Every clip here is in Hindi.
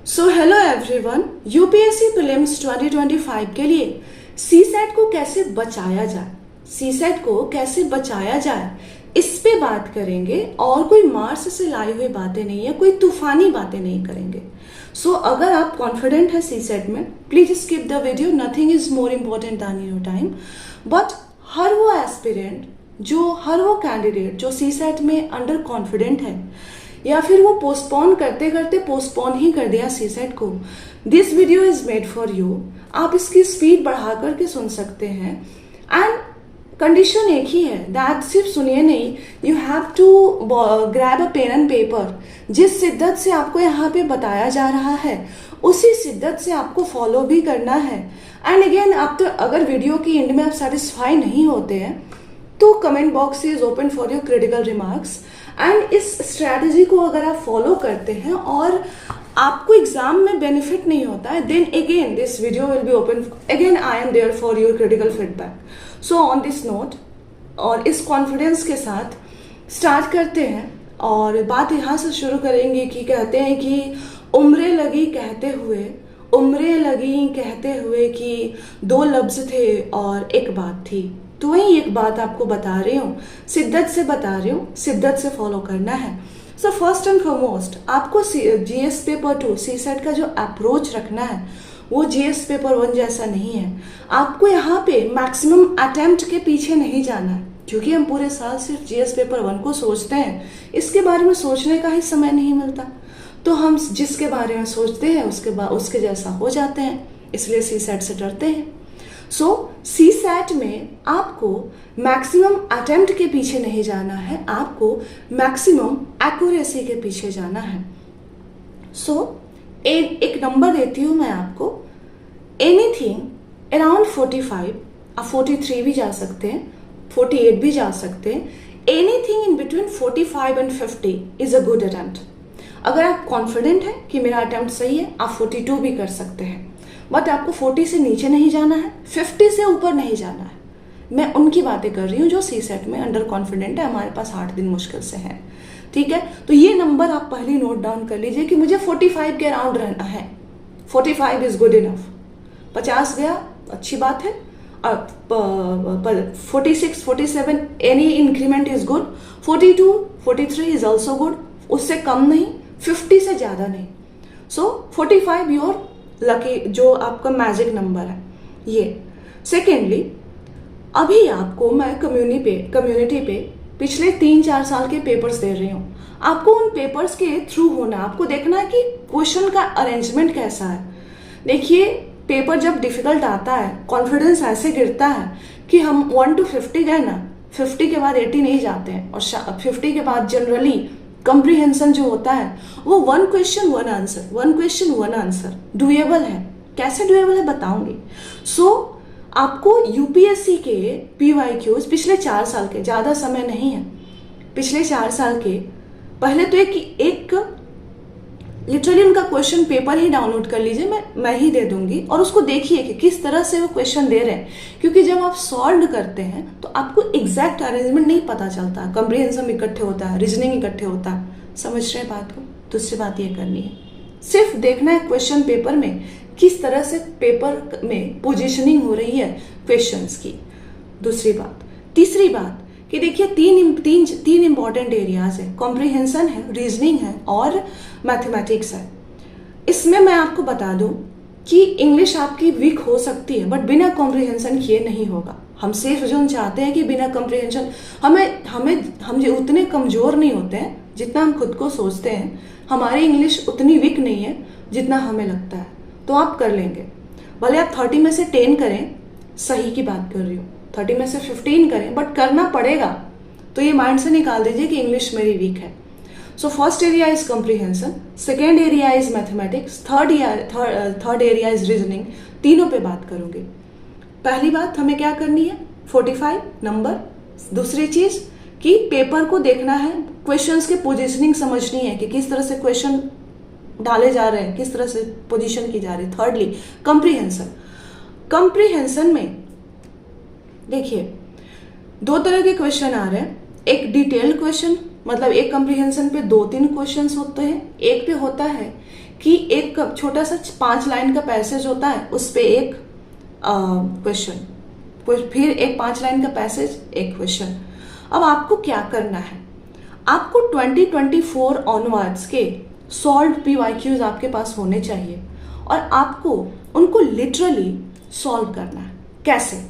So hello everyone, UPSC prelims 2025 के लिए सीसेट को कैसे बचाया जाए, सीसेट को कैसे बचाया जाए इस पे बात करेंगे। और कोई मार्स से लाई हुई बातें नहीं है, कोई तूफानी बातें नहीं करेंगे। सो अगर आप कॉन्फिडेंट है सीसेट में, please skip the video, nothing is more important than your time. But हर वो एस्पिरेंट हर वो कैंडिडेट जो सीसेट में अंडर कॉन्फिडेंट है या फिर वो पोस्टपोन करते करते पोस्टपोन ही कर दिया सीसेट को, this video is made for you. आप इसकी स्पीड बढ़ा करके सुन सकते हैं एंड कंडीशन एक ही है, दैट सिर्फ सुनिए नहीं, you have to grab a pen and paper. जिस शिद्दत से आपको यहाँ पे बताया जा रहा है उसी शिद्दत से आपको फॉलो भी करना है। एंड अगेन, आप तो अगर वीडियो की एंड में आप सेटिस्फाई नहीं होते हैं तो comment box is open for your critical remarks. And इस स्ट्रैटेजी को अगर आप फॉलो करते हैं और आपको एग्जाम में बेनिफिट नहीं होता है, then again this video will be open, again I am there for your critical feedback. So on this note और इस कॉन्फिडेंस के साथ स्टार्ट करते हैं और बात यहाँ से शुरू करेंगे कि कहते हैं कि उम्रें लगी कहते हुए कि दो लफ्ज थे और एक बात थी। तो वही एक बात आपको बता रही हूँ, शिद्दत से बता रही हूँ, शिद्दत से फॉलो करना है। सो फर्स्ट एंड फॉरमोस्ट आपको जीएस पेपर 2 सीसेट का जो अप्रोच रखना है वो जीएस पेपर 1 जैसा नहीं है। आपको यहाँ पे मैक्सिमम अटेम्प्ट के पीछे नहीं जाना है, क्योंकि हम पूरे साल सिर्फ जीएस पेपर 1 को सोचते हैं, इसके बारे में सोचने का ही समय नहीं मिलता। तो हम जिसके बारे में सोचते हैं उसके जैसा हो जाते हैं, इसलिए सीसेट से डरते हैं। सो सीसेट में आपको मैक्सिमम अटेम्प्ट के पीछे नहीं जाना है, आपको मैक्सिमम एक्यूरेसी के पीछे जाना है। सो एक नंबर देती हूं मैं आपको, एनीथिंग अराउंड 45, आप 43 भी जा सकते हैं, 48 भी जा सकते हैं, anything in between 45 and 50 is a good attempt. अगर आप कॉन्फिडेंट हैं कि मेरा अटेम्प्ट सही है, आप 42 भी कर सकते हैं, बट आपको 40 से नीचे नहीं जाना है, 50 से ऊपर नहीं जाना है। मैं उनकी बातें कर रही हूँ जो सीसेट में अंडर कॉन्फिडेंट है, हमारे पास 8 दिन मुश्किल से है, ठीक है। तो ये नंबर आप पहले नोट डाउन कर लीजिए कि मुझे 45 के अराउंड रहना है, 45 इज गुड इनफ। 50 गया अच्छी बात है, 46, 47 any increment is good, 42, 43 is also good, उससे कम नहीं, 50 से ज्यादा नहीं। सो 45 योर लकी, जो आपका मैजिक नंबर है ये। सेकेंडली, अभी आपको मैं कम्युनिटी पे पिछले 3-4 साल के पेपर्स दे रही हूँ। आपको उन पेपर्स के थ्रू होना, आपको देखना है कि क्वेश्चन का अरेंजमेंट कैसा है। देखिए, पेपर जब डिफिकल्ट आता है कॉन्फिडेंस ऐसे गिरता है कि हम 1 to 50 गए ना, 50 के बाद 80 नहीं जाते हैं, और 50 के बाद जनरली कंप्रीहेंशन जो होता है वो 1 question 1 answer, 1 question 1 answer doable है। कैसे डुएबल है बताऊंगी। सो आपको यूपीएससी के पीवाईक्यूज पिछले 4 साल के, ज्यादा समय नहीं है, पिछले 4 साल के, पहले तो एक लिटरली उनका क्वेश्चन पेपर ही डाउनलोड कर लीजिए, मैं ही दे दूंगी, और उसको देखिए कि किस तरह से वो क्वेश्चन दे रहे हैं। क्योंकि जब आप सॉल्व करते हैं तो आपको एग्जैक्ट अरेंजमेंट नहीं पता चलता, कंप्रीहेंशन इकट्ठे होता है, रीजनिंग इकट्ठे होता है, समझ रहे हैं बात को। दूसरी बात ये करनी है, सिर्फ देखना है क्वेश्चन पेपर में किस तरह से पेपर में पोजिशनिंग हो रही है क्वेश्चंस की। दूसरी बात, तीसरी बात कि देखिए तीन इंपॉर्टेंट एरियाज है, कॉम्प्रिहेंशन है, रीजनिंग है और मैथमेटिक्स है। इसमें मैं आपको बता दूं कि इंग्लिश आपकी वीक हो सकती है, बट बिना कॉम्प्रिहेंशन किए नहीं होगा। हम सिर्फ जो चाहते हैं कि बिना कॉम्प्रिहेंशन, हम उतने कमजोर नहीं होते हैं जितना हम खुद को सोचते हैं, हमारी इंग्लिश उतनी वीक नहीं है जितना हमें लगता है, तो आप कर लेंगे। भले आप 30 में से 10 करें, सही की बात कर रही हूँ, 30 में से 15 करें, बट करना पड़ेगा। तो ये माइंड से निकाल दीजिए कि इंग्लिश मेरी वीक है। So first area is comprehension, second area is mathematics, third area is reasoning. तीनों पे बात करूंगी। पहली बात हमें क्या करनी है, 45 नंबर। दूसरी चीज कि पेपर को देखना है, क्वेश्चंस की पोजीशनिंग समझनी है कि किस तरह से क्वेश्चन डाले जा रहे हैं, किस तरह से पोजीशन की जा रही है। थर्डली कंप्रीहेंशन में देखिए 2 तरह के क्वेश्चन आ रहे हैं। एक डिटेल्ड क्वेश्चन, मतलब एक कंप्रीहेंशन पे 2-3 क्वेश्चंस होते हैं। एक पे होता है कि एक छोटा सा 5 लाइन का पैसेज होता है, उस पे एक क्वेश्चन, फिर एक 5 लाइन का पैसेज, एक क्वेश्चन। अब आपको क्या करना है, आपको 2024 ऑनवर्ड्स के सॉल्व्ड PYQs आपके पास होने चाहिए और आपको उनको लिटरली सॉल्व करना है। कैसे?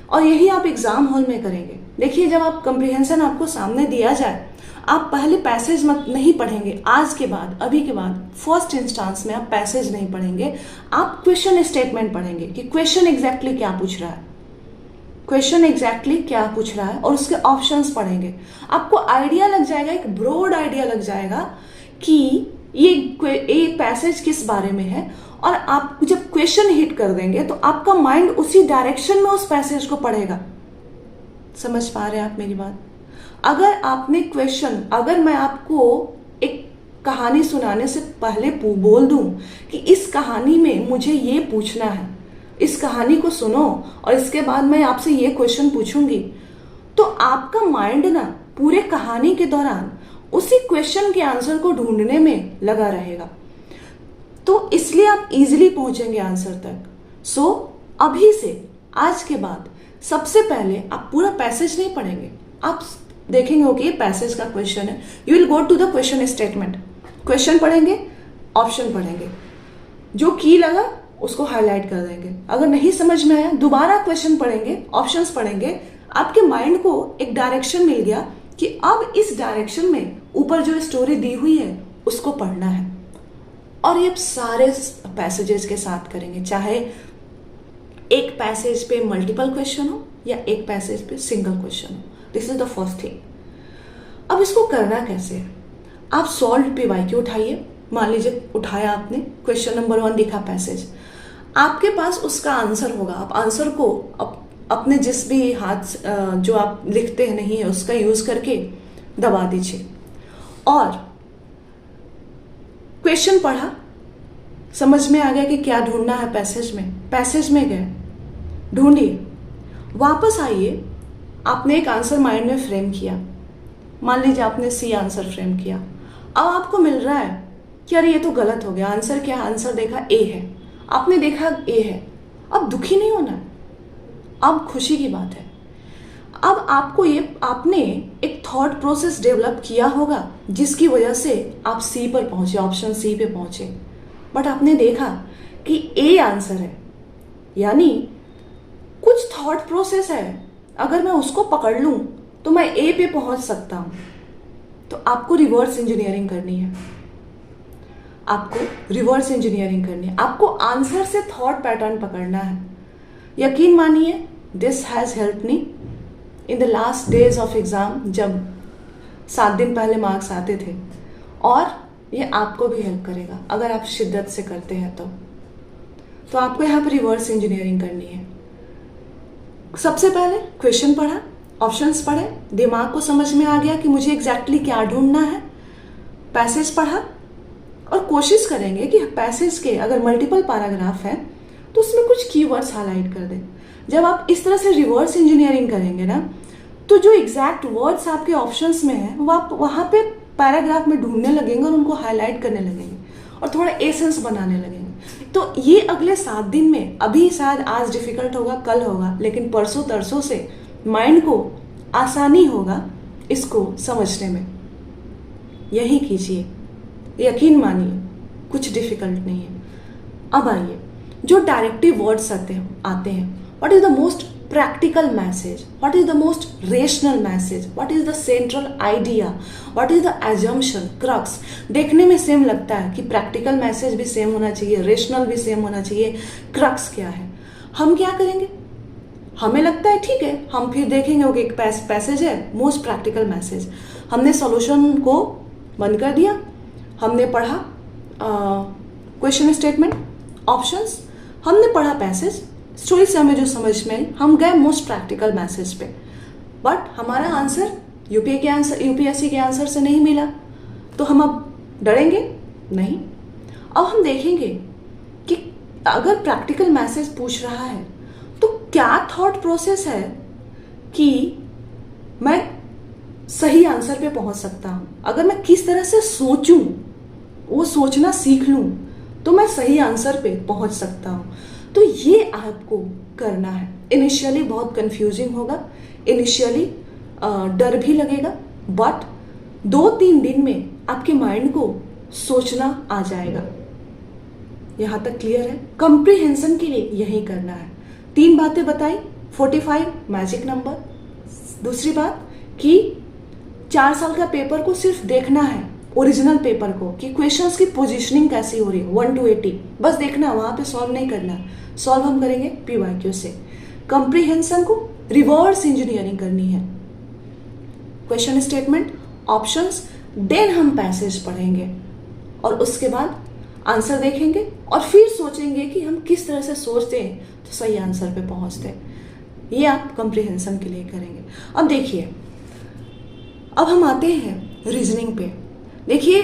और यही आप एग्जाम हॉल में करेंगे। देखिए, जब आप कंप्रीहेंशन आपको सामने दिया जाए, आप पहले पैसेज मत नहीं पढ़ेंगे। आज के बाद, अभी के बाद फर्स्ट इंस्टांस में आप पैसेज नहीं पढ़ेंगे, आप क्वेश्चन स्टेटमेंट पढ़ेंगे कि क्वेश्चन एग्जैक्टली क्या पूछ रहा है, क्वेश्चन एग्जैक्टली क्या पूछ रहा है, और उसके ऑप्शंस पढ़ेंगे। आपको आइडिया लग जाएगा, एक ब्रॉड आइडिया लग जाएगा कि ये पैसेज किस बारे में है। और आप जब क्वेश्चन हिट कर देंगे तो आपका माइंड उसी डायरेक्शन में उस पैसेज को पढ़ेगा। समझ पा रहे हैं आप मेरी बात? अगर आपने क्वेश्चन, अगर मैं आपको एक कहानी सुनाने से पहले बोल दूं कि इस कहानी में मुझे ये पूछना है, इस कहानी को सुनो और इसके बाद मैं आपसे ये क्वेश्चन पूछूंगी, तो आपका माइंड ना पूरे कहानी के दौरान उसी क्वेश्चन के आंसर को ढूंढने में लगा रहेगा। तो इसलिए आप इजीली पहुंचेंगे आंसर तक। सो अभी से, आज के बाद, सबसे पहले आप पूरा पैसेज नहीं पढ़ेंगे। आप देखेंगे ओके, ये पैसेज का क्वेश्चन है, you will go to the question statement, question पढ़ेंगे, ऑप्शन पढ़ेंगे, जो की लगा उसको हाईलाइट कर देंगे। अगर नहीं समझ में आया, दोबारा क्वेश्चन पढ़ेंगे, ऑप्शंस पढ़ेंगे। आपके माइंड को एक डायरेक्शन मिल गया कि अब इस डायरेक्शन में ऊपर जो स्टोरी दी हुई है उसको पढ़ना है। और ये सारे पैसेजेस के साथ करेंगे, चाहे एक पैसेज पे मल्टीपल क्वेश्चन हो या एक पैसेज पे सिंगल क्वेश्चन हो। This is the first thing. अब इसको करना कैसे है? आप सॉल्व PYQ उठाइए। मान लीजिए उठाया आपने, क्वेश्चन नंबर 1 दिखा पैसेज, आपके पास उसका आंसर होगा। आप आंसर को अपने जिस भी हाथ जो आप लिखते हैं नहीं है उसका यूज करके दबा दीजिए और क्वेश्चन पढ़ा, समझ में आ गया कि क्या ढूंढना है पैसेज में गए, ढूंढिए, वापस आइए। आपने एक आंसर माइंड में फ्रेम किया, मान लीजिए आपने C आंसर फ्रेम किया। अब आपको मिल रहा है कि अरे ये तो गलत हो गया, आंसर क्या? आंसर देखा A है, आपने देखा A है। अब दुखी नहीं होना है, अब खुशी की बात है। अब आपको आपने एक थॉट प्रोसेस डेवलप किया होगा जिसकी वजह से आप C पर पहुंचे, ऑप्शन C पे पहुंचे। बट आपने देखा कि A आंसर है, यानी कुछ थॉट प्रोसेस है, अगर मैं उसको पकड़ लूं तो मैं A पे पहुंच सकता हूं। तो आपको रिवर्स इंजीनियरिंग करनी है, आपको आंसर से थॉट पैटर्न पकड़ना है। यकीन मानिए, this has help me in the last days of exam, जब 7 दिन पहले मार्क्स आते थे, और ये आपको भी हेल्प करेगा अगर आप शिद्दत से करते हैं तो आपको यहाँ पर रिवर्स इंजीनियरिंग करनी है। सबसे पहले क्वेश्चन पढ़ा, ऑप्शंस पढ़े, दिमाग को समझ में आ गया कि मुझे एग्जैक्टली क्या ढूंढना है। पैसेज पढ़ा और कोशिश करेंगे कि पैसेज के अगर मल्टीपल पैराग्राफ है तो उसमें कुछ कीवर्ड्स हाईलाइट कर दें। जब आप इस तरह से रिवर्स इंजीनियरिंग करेंगे ना, तो जो एग्जैक्ट वर्ड्स आपके ऑप्शंस में है वो आप वहां पे पैराग्राफ में ढूंढने लगेंगे और उनको हाईलाइट करने लगेंगे और थोड़ा एसेंस बनाने लगेंगे। तो ये अगले 7 दिन में, अभी शायद आज डिफिकल्ट होगा, कल होगा, लेकिन परसों तरसों से माइंड को आसानी होगा इसको समझने में। यही कीजिए, यकीन मानिए, कुछ डिफिकल्ट नहीं है। अब आइए, जो डायरेक्टिव वर्ड्स आते हैं, what is the most practical message, what is the most rational message, what is the central idea, what is the assumption, crux। देखने में सेम लगता है कि प्रैक्टिकल मैसेज भी सेम होना चाहिए, रेशनल भी सेम होना चाहिए, क्रक्स क्या है। हम क्या करेंगे, हमें लगता है ठीक है, हम फिर देखेंगे ओके एक पैसेज है, मोस्ट प्रैक्टिकल मैसेज, हमने सॉल्यूशन को बंद कर दिया, हमने पढ़ा क्वेश्चन स्टेटमेंट, ऑप्शंस, हमने पढ़ा पैसेज, स्टोरी से हमें जो समझ में आई, हम गए मोस्ट प्रैक्टिकल मैसेज पे, बट हमारा आंसर यूपीएससी के आंसर से नहीं मिला। तो हम अब डरेंगे नहीं। अब हम देखेंगे कि अगर प्रैक्टिकल मैसेज पूछ रहा है तो क्या थॉट प्रोसेस है कि मैं सही आंसर पे पहुंच सकता हूं। अगर मैं किस तरह से सोचूं, वो सोचना सीख लूं, तो मैं सही आंसर पे पहुंच सकता हूँ। तो ये आपको करना है। इनिशियली बहुत कंफ्यूजिंग होगा, इनिशियली डर भी लगेगा, बट 2-3 दिन में आपके माइंड को सोचना आ जाएगा। यहां तक क्लियर है? कंप्रीहेंशन के लिए यही करना है। 3 बातें बताई, 45 मैजिक नंबर। दूसरी बात कि 4 साल का पेपर को सिर्फ देखना है, ओरिजिनल पेपर को, कि क्वेश्चंस की पोजीशनिंग कैसी हो रही है 1 to 80, बस देखना, वहां पे सॉल्व नहीं करना। सॉल्व हम करेंगे PYQ से। कंप्रीहेंशन को रिवर्स इंजीनियरिंग करनी है, क्वेश्चन स्टेटमेंट, ऑप्शंस, देन हम पैसेज पढ़ेंगे और उसके बाद आंसर देखेंगे और फिर सोचेंगे कि हम किस तरह से सोचते हैं तो सही आंसर पे पहुंचते हैं। ये आप कंप्रीहेंशन के लिए करेंगे। अब देखिए, अब हम आते हैं रीजनिंग पे। देखिए,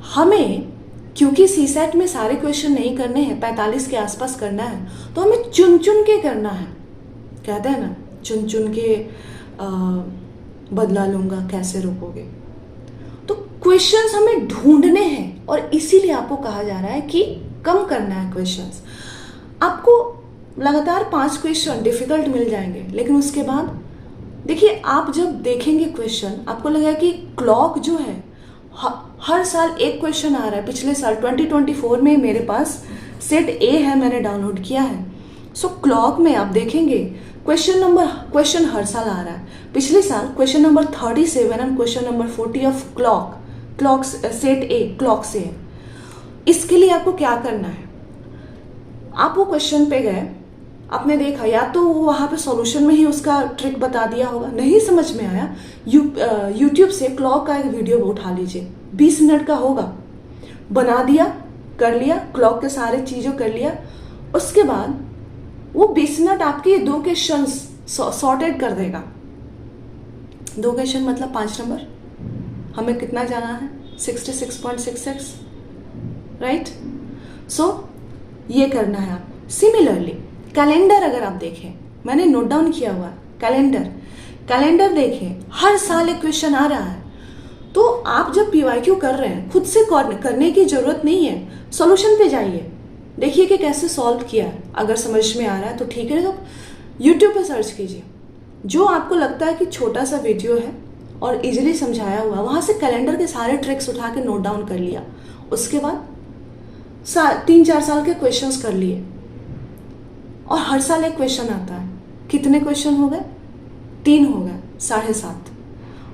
हमें क्योंकि सीसेट में सारे क्वेश्चन नहीं करने हैं, 45 के आसपास करना है, तो हमें चुन चुन के करना है। कहते हैं ना, चुन चुन के बदला लूंगा कैसे रोकोगे। तो क्वेश्चंस हमें ढूंढने हैं और इसीलिए आपको कहा जा रहा है कि कम करना है क्वेश्चंस। आपको लगातार 5 क्वेश्चन डिफिकल्ट मिल जाएंगे, लेकिन उसके बाद देखिए, आप जब देखेंगे क्वेश्चन, आपको लगेगा कि क्लॉक जो है, हर साल एक क्वेश्चन आ रहा है। पिछले साल 2024 में मेरे पास सेट ए है, मैंने डाउनलोड किया है। सो क्लॉक में आप देखेंगे क्वेश्चन हर साल आ रहा है। पिछले साल question number 37 and question number 40 of clock set a clock से है। इसके लिए आपको क्या करना है, आप वो क्वेश्चन पे गए, आपने देखा, या तो वो वहां पे सॉल्यूशन में ही उसका ट्रिक बता दिया होगा, नहीं समझ में आया, यूट्यूब से क्लॉक का एक वीडियो उठा लीजिए, 20 मिनट का होगा, बना दिया, कर लिया, क्लॉक के सारे चीजों कर लिया। उसके बाद वो 20 मिनट आपके 2 क्वेश्चन सॉर्टेड कर देगा। 2 क्वेश्चन मतलब 5 नंबर। हमें कितना जाना है? 66.66, राइट? सो ये करना है आप। सिमिलरली कैलेंडर अगर आप देखें, मैंने नोट डाउन किया हुआ कैलेंडर देखें, हर साल एक क्वेश्चन आ रहा है। तो आप जब PYQ कर रहे हैं, खुद से करने की जरूरत नहीं है, सॉल्यूशन पे जाइए, देखिए कि कैसे सॉल्व किया है। अगर समझ में आ रहा है तो ठीक है, तो यूट्यूब पे सर्च कीजिए, जो आपको लगता है कि छोटा सा वीडियो है और इजीली समझाया हुआ, वहां से कैलेंडर के सारे ट्रिक्स उठा के नोट डाउन कर लिया। उसके बाद 3-4 साल के क्वेश्चंस कर लिए और हर साल एक क्वेश्चन आता है। कितने क्वेश्चन हो गए? 3 हो गए, 7.5।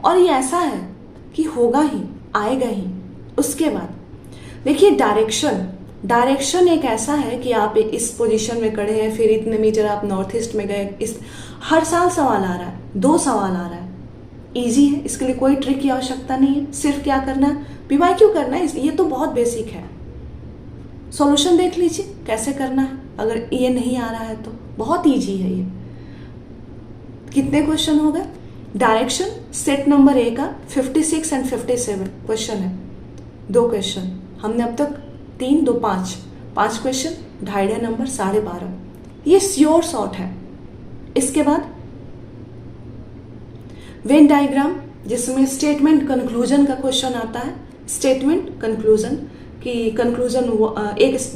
और ये ऐसा है कि होगा ही, आएगा ही। उसके बाद देखिए, डायरेक्शन एक ऐसा है कि आप इस पोजीशन में खड़े हैं, फिर इतने मीटर आप नॉर्थ ईस्ट में गए। इस हर साल सवाल आ रहा है, 2 सवाल आ रहा है, इजी है, इसके लिए कोई ट्रिक की आवश्यकता नहीं है। सिर्फ क्या करना है? PYQ करना है। ये तो बहुत बेसिक है। सॉल्यूशन देख लीजिए कैसे करना है, अगर ये नहीं आ रहा है तो बहुत इजी है ये। कितने क्वेश्चन हो गए? डायरेक्शन सेट नंबर ए का 56 एंड 57 क्वेश्चन है, 2 क्वेश्चन हमने अब तक 3, 2, 5 क्वेश्चन, 2.5 नंबर, 12.5। ये श्योर शॉर्ट है। इसके बाद वेन डायग्राम, जिसमें स्टेटमेंट कंक्लूजन का क्वेश्चन आता है। स्टेटमेंट कंक्लूजन कि कंक्लूजन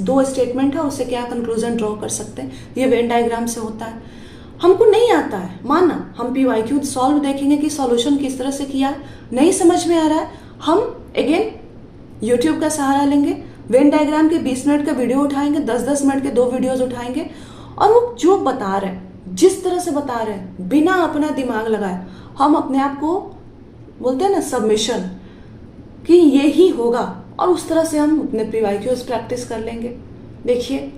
2 स्टेटमेंट है, उससे क्या कंक्लूजन ड्रॉ कर सकते हैं, ये वेन डायग्राम से होता है। हमको नहीं आता है, माना, हम PYQ सॉल्व देखेंगे कि सॉल्यूशन किस तरह से किया, नहीं समझ में आ रहा है, हम अगेन यूट्यूब का सहारा लेंगे, वेन डायग्राम के 20 मिनट का वीडियो उठाएंगे, 10-10 मिनट के 2 वीडियोज उठाएंगे, और वो जो बता रहे हैं, जिस तरह से बता रहे हैं, बिना अपना दिमाग लगाए, हम अपने आप को बोलते हैं ना सबमिशन, कि ये ही होगा, और उस तरह से हम अपने PYQs प्रैक्टिस कर लेंगे। देखिए,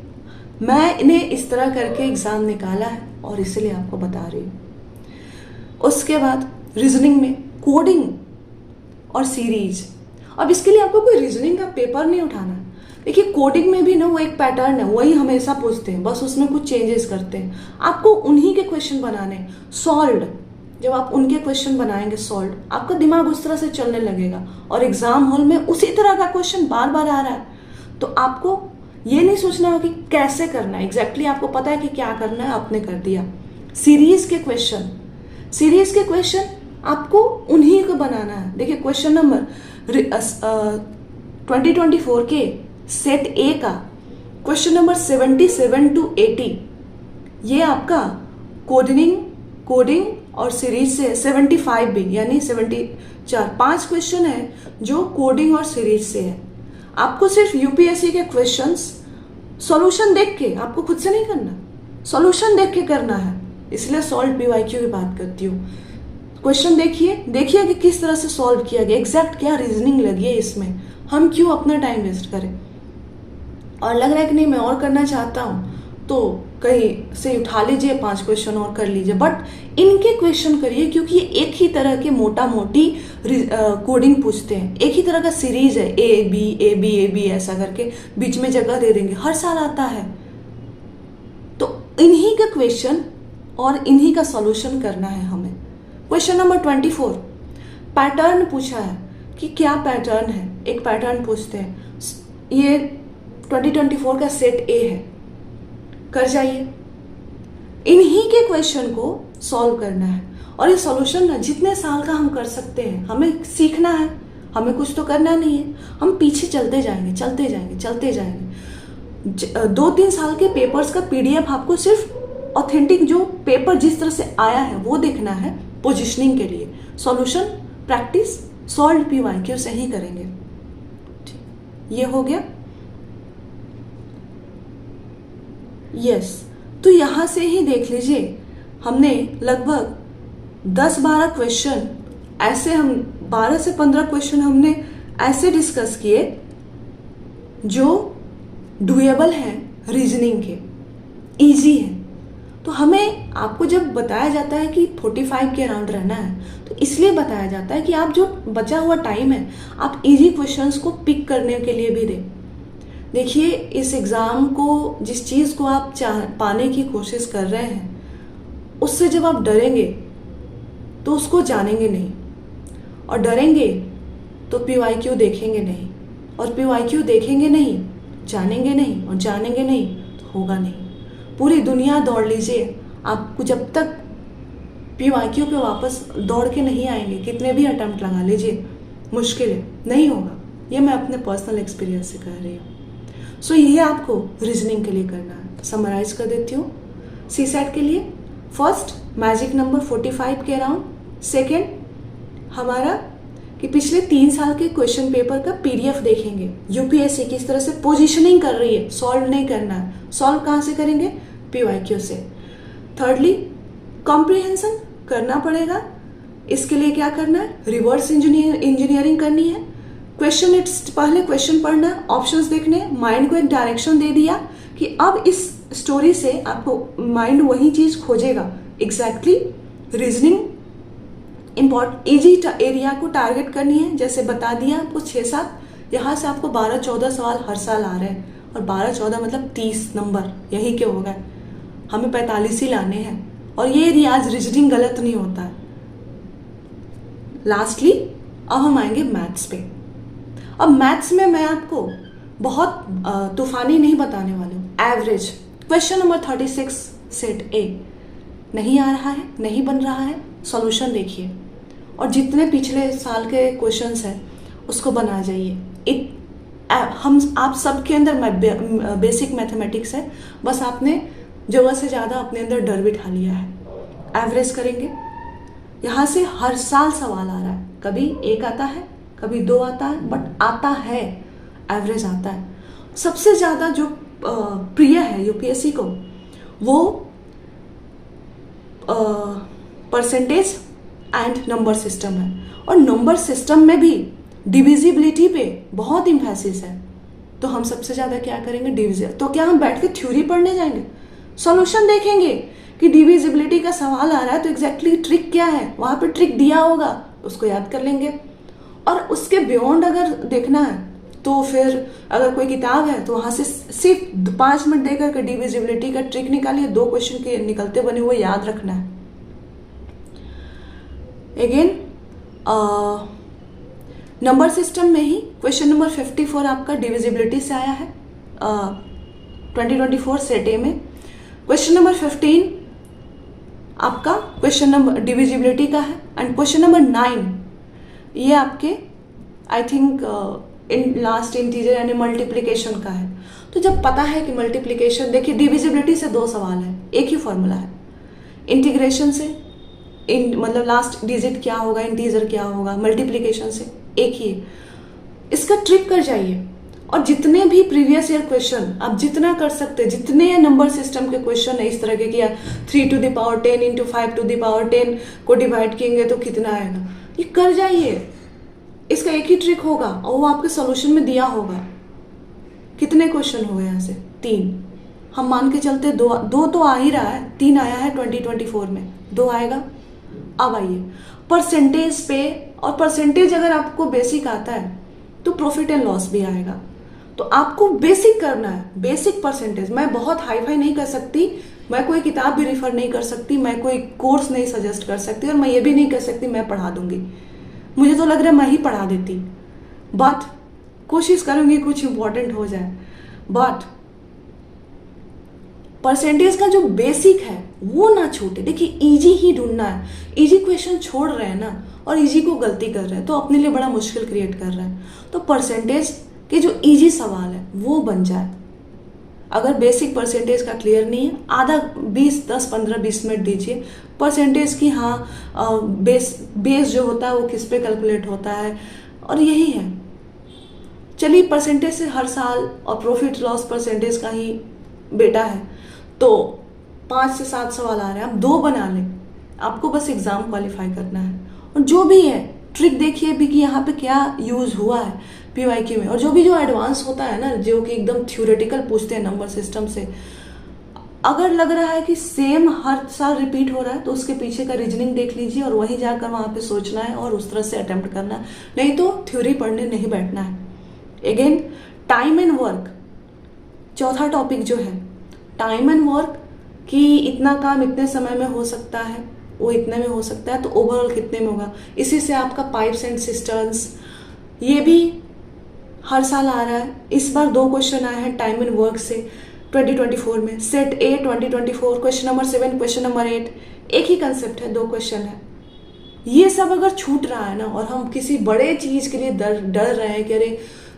मैं इन्हें इस तरह करके एग्जाम निकाला है और इसलिए आपको बता रही हूँ। उसके बाद रीजनिंग में कोडिंग और सीरीज। अब इसके लिए आपको कोई रीजनिंग का पेपर नहीं उठाना है। देखिए, कोडिंग में भी ना वो एक पैटर्न है, वही हमेशा पूछते हैं, बस उसमें कुछ चेंजेस करते हैं। आपको उन्हीं के क्वेश्चन बनाने, सॉल्व्ड, जब आप उनके क्वेश्चन बनाएंगे सॉल्व, आपका दिमाग उस तरह से चलने लगेगा और एग्जाम हॉल में उसी तरह का क्वेश्चन बार बार आ रहा है, तो आपको ये नहीं सोचना होगा कि कैसे करना है, एग्जैक्टली आपको पता है कि क्या करना है, आपने कर दिया। सीरीज के क्वेश्चन आपको उन्हीं को बनाना है। देखिए, क्वेश्चन नंबर 2024 के सेट ए का क्वेश्चन नंबर 77 to 80 ये आपका कोडिंग और सीरीज से 75 भी, यानी 74 5 क्वेश्चन है जो कोडिंग और सीरीज से है। आपको सिर्फ यूपीएससी के क्वेश्चंस सॉल्यूशन देख के, आपको खुद से नहीं करना, सॉल्यूशन देख के करना है, इसलिए सॉल्व पीवाईक्यू की बात करती हूँ। क्वेश्चन देखिए कि किस तरह से सॉल्व किया गया, एग्जैक्ट क्या रीजनिंग लगी है इसमें, हम क्यों अपना टाइम वेस्ट करें। और लग रहा है कि नहीं मैं और करना चाहता हूँ तो कहीं से उठा लीजिए 5 क्वेश्चन और कर लीजिए, बट इनके क्वेश्चन करिए क्योंकि ये एक ही तरह के मोटा मोटी कोडिंग पूछते हैं, एक ही तरह का सीरीज है, ए बी ऐसा करके बीच में जगह दे देंगे, हर साल आता है। तो इन्हीं का क्वेश्चन और इन्हीं का सॉल्यूशन करना है हमें। क्वेश्चन नंबर 24 पैटर्न पूछा है कि क्या पैटर्न है, एक पैटर्न पूछते हैं, ये 2024 का सेट ए है, कर जाइए। इन्हीं के क्वेश्चन को सॉल्व करना है और ये सॉल्यूशन ना जितने साल का हम कर सकते हैं, हमें सीखना है, हमें कुछ तो करना नहीं है, हम पीछे चलते जाएंगे। 2-3 साल के पेपर्स का पीडीएफ आपको सिर्फ ऑथेंटिक जो पेपर जिस तरह से आया है वो देखना है पोजिशनिंग के लिए। सॉल्यूशन प्रैक्टिस सॉल्व पीवाईक्यू से ही करेंगे। ये हो गया। यस, तो यहां से ही देख लीजिए हमने लगभग 10-12 क्वेश्चन ऐसे, हम 12 से 15 क्वेश्चन हमने ऐसे डिस्कस किए जो डुएबल हैं, रीजनिंग के, इजी है। तो हमें आपको जब बताया जाता है कि 45 के अराउंड रहना है तो इसलिए बताया जाता है कि आप जो बचा हुआ टाइम है आप इजी क्वेश्चंस को पिक करने के लिए भी दें। देखिए इस एग्ज़ाम को, जिस चीज़ को आप पाने की कोशिश कर रहे हैं उससे जब आप डरेंगे तो उसको जानेंगे नहीं, और डरेंगे तो पीवाईक्यू देखेंगे नहीं, और पीवाईक्यू देखेंगे नहीं, जानेंगे नहीं, और जानेंगे नहीं तो होगा नहीं। पूरी दुनिया दौड़ लीजिए, आपको जब तक पीवाईक्यू पे वापस दौड़ के नहीं आएंगे, कितने भी अटेम्प्ट लगा लीजिए, मुश्किल है, नहीं होगा। ये मैं अपने पर्सनल एक्सपीरियंस से कह रही हूँ। सो ये आपको रीजनिंग के लिए करना है। समराइज कर देती हूँ। सीसेट के लिए फर्स्ट मैजिक नंबर 45 के अराउंड, सेकेंड हमारा कि पिछले 3 साल के क्वेश्चन पेपर का पीडीएफ देखेंगे, यूपीएससी किस तरह से पोजीशनिंग कर रही है, सॉल्व नहीं करना है। सॉल्व कहाँ से करेंगे? पीवाईक्यू से। थर्डली कॉम्प्रिहेंशन करना पड़ेगा, इसके लिए क्या करना है? रिवर्स इंजीनियरिंग करनी है। पहले क्वेश्चन पढ़ना, ऑप्शंस देखने, माइंड को एक डायरेक्शन दे दिया कि अब इस स्टोरी से आपको माइंड वही चीज खोजेगा एग्जैक्टली। रीजनिंग इजी एरिया को टारगेट करनी है, जैसे बता दिया आपको 6-7, यहाँ से आपको 12-14 सवाल हर साल आ रहे हैं, और 12-14 मतलब 30 नंबर, यही क्यों हो गए, हमें 45 ही लाने हैं, और ये रियाज रीजनिंग गलत नहीं होता है। लास्टली अब हम आएंगे मैथ्स पे। अब मैथ्स में मैं आपको बहुत तूफानी नहीं बताने वाली हूँ, एवरेज। क्वेश्चन नंबर 36 सेट ए नहीं आ रहा है, नहीं बन रहा है, सॉल्यूशन देखिए, और जितने पिछले साल के क्वेश्चंस हैं उसको बना जाइए। आप सबके अंदर बेसिक मैथमेटिक्स है, बस आपने जरूरत से ज़्यादा अपने अंदर डर बिठा लिया है। एवरेज करेंगे, यहाँ से हर साल सवाल आ रहा है, कभी 1 आता है, कभी 2 आता है, बट आता है, एवरेज आता है। सबसे ज़्यादा जो प्रिय है यूपीएससी को वो परसेंटेज एंड नंबर सिस्टम है, और नंबर सिस्टम में भी डिविजिबिलिटी पे बहुत इम्फेसिस है। तो हम सबसे ज़्यादा क्या करेंगे? डिविजिबल। तो क्या हम बैठ के थ्योरी पढ़ने जाएंगे? सॉल्यूशन देखेंगे कि डिविजिबिलिटी का सवाल आ रहा है तो एग्जैक्टली ट्रिक क्या है, वहाँ पे ट्रिक दिया होगा, उसको याद कर लेंगे। और उसके बियॉन्ड अगर देखना है तो फिर अगर कोई किताब है तो वहाँ से सिर्फ 5 मिनट देकर के डिविजिबिलिटी का ट्रिक निकालिए, 2 क्वेश्चन के निकलते बने हुए याद रखना है। अगेन नंबर सिस्टम में ही क्वेश्चन नंबर 54 आपका डिविजिबिलिटी से आया है 2024 सेट ए में। क्वेश्चन नंबर 15 आपका क्वेश्चन नंबर डिविजिबिलिटी का है, एंड क्वेश्चन नंबर 9 ये आपके I think in last integer यानी मल्टीप्लिकेशन का है। तो तो जब पता है कि मल्टीप्लिकेशन, देखिए डिविजिबिलिटी से 2 सवाल है, एक ही फॉर्मूला है। इंटीग्रेशन से मतलब लास्ट डिजिट क्या होगा, इंटीजर क्या होगा, मल्टीप्लिकेशन से एक ही है। इसका ट्रिक कर जाइए, और जितने भी प्रीवियस ईयर क्वेश्चन आप जितना कर सकते हैं, जितने नंबर सिस्टम के क्वेश्चन है इस तरह के, किया 3 to the power 10 into 5 to the power 10 को डिवाइड करेंगे तो कितना आएगा, ये कर जाइए। इसका एक ही ट्रिक होगा और वो आपके सॉल्यूशन में दिया होगा। कितने क्वेश्चन हो गए यहाँ से? 3। हम मान के चलते 2 तो आ ही रहा है, 3 आया है 2024 में, 2 आएगा। अब आइए परसेंटेज पे, और परसेंटेज अगर आपको बेसिक आता है तो प्रॉफिट एंड लॉस भी आएगा। तो आपको बेसिक करना है, बेसिक परसेंटेज। मैं बहुत हाई फाई नहीं कर सकती, मैं कोई किताब भी रिफर नहीं कर सकती, मैं कोई कोर्स नहीं सजेस्ट कर सकती, और मैं ये भी नहीं कर सकती मैं पढ़ा दूंगी। मुझे तो लग रहा है मैं ही पढ़ा देती, बट कोशिश करूंगी कुछ इंपॉर्टेंट हो जाए। बट परसेंटेज का जो बेसिक है वो ना छूटे। देखिए इजी ही ढूंढना है, इजी क्वेश्चन छोड़ रहे हैं ना, और इजी को गलती कर रहे हैं तो अपने लिए बड़ा मुश्किल क्रिएट कर रहे हैं। तो परसेंटेज के जो इजी सवाल है वो बन जाए। अगर बेसिक परसेंटेज का क्लियर नहीं है, आधा 10-15-20 मिनट दीजिए परसेंटेज की। हाँ, बेस जो होता है वो किस पे कैलकुलेट होता है, और यही है। चलिए परसेंटेज से हर साल, और प्रॉफिट लॉस परसेंटेज का ही बेटा है, तो 5 से 7 सवाल आ रहे हैं, आप 2 बना लें। आपको बस एग्जाम क्वालिफाई करना है। और जो भी है ट्रिक देखिए भी कि यहाँ पे क्या यूज हुआ है पीवाईक्यू में। और जो एडवांस होता है ना, जो कि एकदम थ्योरेटिकल पूछते हैं नंबर सिस्टम से, अगर लग रहा है कि सेम हर साल रिपीट हो रहा है तो उसके पीछे का रीजनिंग देख लीजिए, और वहीं जाकर वहां पे सोचना है और उस तरह से अटेम्प्ट करना है। नहीं तो थ्योरी पढ़ने नहीं बैठना है। अगेन टाइम एंड वर्क, चौथा टॉपिक जो है टाइम एंड वर्क, कि इतना काम इतने समय में हो सकता है, वो इतने में हो सकता है, तो ओवरऑल कितने में होगा। इसी से आपका पाइप्स एंड सिस्टर्न्स, ये भी हर साल आ रहा है। इस बार 2 क्वेश्चन आए हैं टाइम एंड वर्क से 2024 में। सेट ए 2024 क्वेश्चन नंबर 7, क्वेश्चन नंबर 8, एक ही कंसेप्ट है, 2 क्वेश्चन है। ये सब अगर छूट रहा है ना, और हम किसी बड़े चीज के लिए डर रहे हैं कि अरे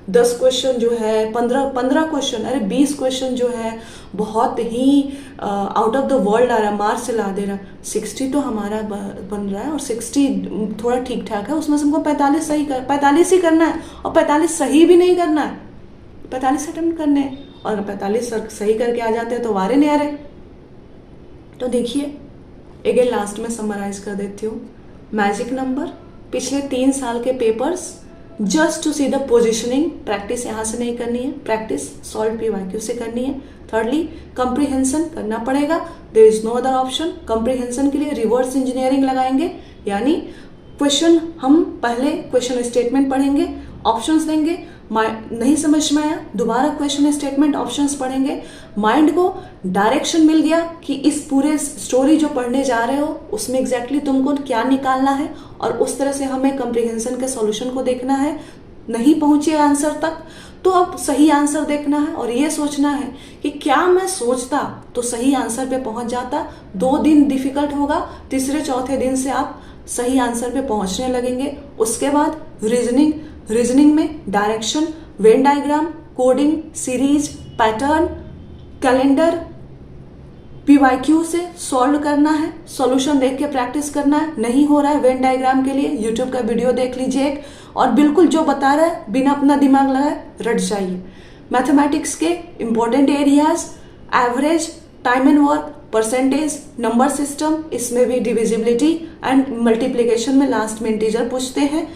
10 क्वेश्चन जो है, 15 क्वेश्चन, अरे 20 क्वेश्चन जो है बहुत ही आउट ऑफ द वर्ल्ड आ रहा है, मार्क्स से ला दे रहा है। 60 तो हमारा बन रहा है, और 60 थोड़ा ठीक ठाक है, उसमें से हमको 45 ही करना है, और 45 सही भी नहीं करना है, 45 अटेम्प्ट करने हैं, और 45 सही करके आ जाते हैं तो वारे नहीं आ रहे। तो देखिए अगेन लास्ट में समराइज कर देती हूँ। मैजिक नंबर, पिछले 3 साल के papers, just to see the positioning, practice यहाँ से नहीं करनी है, प्रैक्टिस सॉल्व पीवाईक्यू से करनी है। थर्डली कंप्रीहेंशन करना पड़ेगा, there is no other option. Comprehension के लिए रिवर्स इंजीनियरिंग लगाएंगे, यानी क्वेश्चन हम पहले क्वेश्चन स्टेटमेंट पढ़ेंगे, ऑप्शंस देंगे, नहीं समझ में आया दोबारा क्वेश्चन स्टेटमेंट ऑप्शंस पढ़ेंगे, माइंड को डायरेक्शन मिल गया कि इस पूरे स्टोरी जो पढ़ने जा रहे हो उसमें एग्जैक्टली तुमको क्या निकालना है, और उस तरह से हमें कंप्रीहेंशन के सॉल्यूशन को देखना है। नहीं पहुंचे आंसर तक तो अब सही आंसर देखना है, और ये सोचना है कि क्या मैं सोचता तो सही आंसर पे पहुंच जाता। 2 दिन डिफिकल्ट होगा, तीसरे चौथे दिन से आप सही आंसर पे पहुंचने लगेंगे। उसके बाद रीजनिंग में direction, Venn diagram, coding, series, pattern, calendar, PYQ से सॉल्व करना है, सॉल्यूशन देख के प्रैक्टिस करना है। नहीं हो रहा है वेन डायग्राम के लिए यूट्यूब का वीडियो देख लीजिए एक, और बिल्कुल जो बता रहा है बिना अपना दिमाग लगाए रट जाइए। मैथमेटिक्स के important areas, average, time and work, percentage, number system, इसमें भी डिविजिबिलिटी एंड मल्टीप्लीकेशन में लास्ट में इंटीजर पूछते हैं।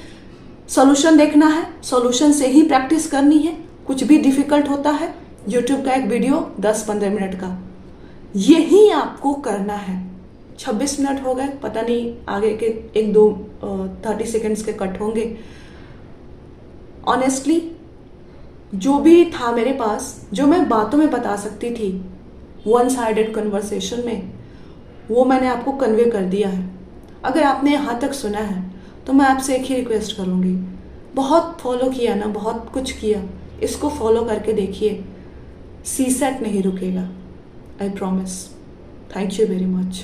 सॉल्यूशन देखना है, सॉल्यूशन से ही प्रैक्टिस करनी है। कुछ भी डिफिकल्ट होता है, यूट्यूब का एक वीडियो 10-15 मिनट का, यही आपको करना है। 26 मिनट हो गए, पता नहीं आगे के 1-2 30 सेकेंड्स के कट होंगे। ऑनेस्टली जो भी था मेरे पास, जो मैं बातों में बता सकती थी वन साइडेड कन्वर्सेशन में, वो मैंने आपको कन्वे कर दिया है। अगर आपने यहाँ तक सुना है तो मैं आपसे एक ही रिक्वेस्ट करूँगी, बहुत फॉलो किया ना, बहुत कुछ किया, इसको फॉलो करके देखिए, सीसेट नहीं रुकेगा, I promise. Thank you very much.